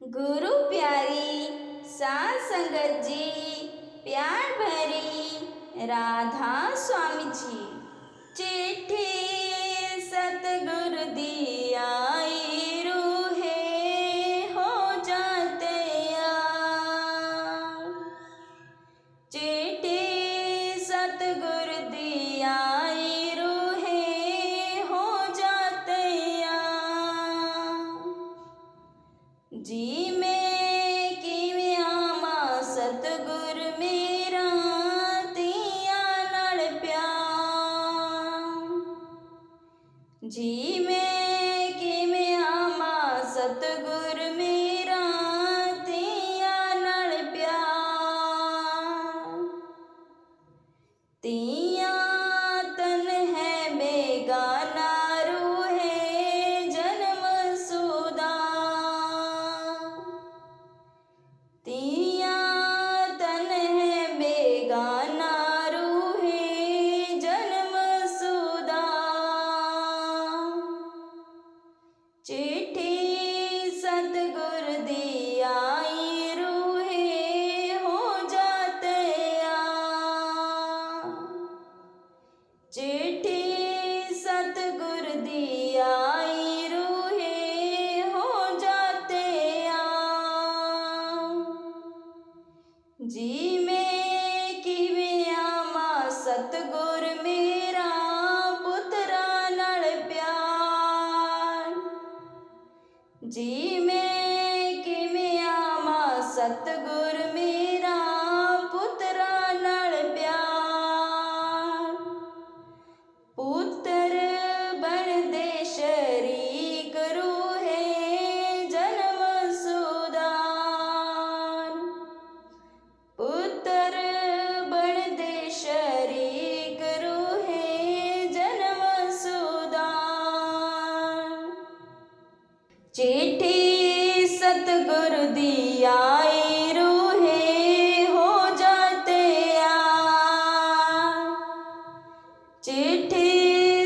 गुरु प्यारी साध संगत जी, प्यार भरी राधा स्वामी जी। चिट्ठी सतगुरु दी आई रूहे हो जाते यार। चिट्ठी सतगुरु दी आई रूहे हो जाते यार। जी में किवें आवां सतगुर मेरा तियां नाल प्यार। जी में किवें आवां सतगुर मेरा तियां नाल प्यार। तियां तन है बेगाना रूहे जन्म सुदा। तियां तन है बेगाना रूहे जन्म सुदा। चिट्ठी सतगुर दी आई रूहे हो जाते यार। चिट्ठी सतगुर दी आई रूहे हो जाते यार। जी में किवें आवां सतगुर मेरा पुत्रा नाल प्यार। जी में किवें आवां सतगुर मेरा पुत्रा नाल प्यार। पुत्र बनदे शरीक रूहे जन्म सुदार। पुत्र बनदे शरीक रूहे जन्म सुदार। चिट्ठी सतगुर दी आई रूहे हो जाते यार। चिट्ठी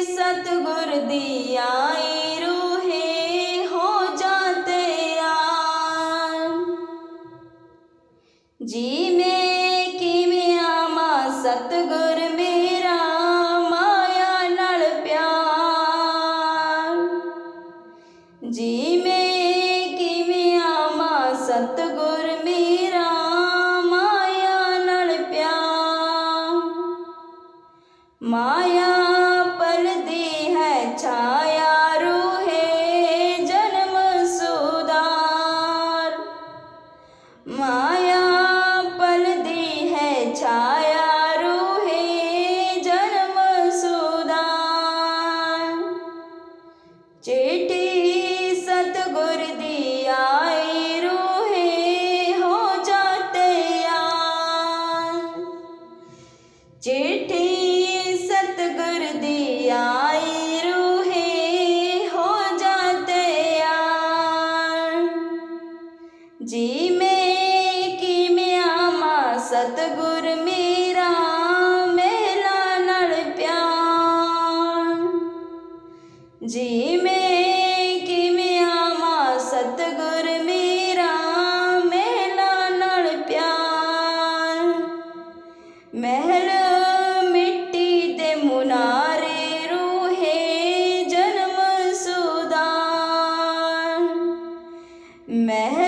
सतगुर दी आई रूहे हो जाते यार। जी में किवें आवां सतगुर मेरा माया नाल प्यार। जी में किवें आवां सतगुर मेरा माया नाल प्यार। माया पलदी है छाया रूहे जन्म सुदार। माया पलदी है छाया रूहे जन्म सुदार। चिट्ठी सतगुर दी आई रूहे हो जाते यार। चिट्ठी सतगुर दी आई रूहे हो जाते यार। जी में किवें आवां सतगुर मेरा मेला नाल प्यार। जी में किवें आवां सतगुर मेरा मेला नाल प्यार। महल मिट्टी दे मुनारे रूहे जन्म सुदार। महल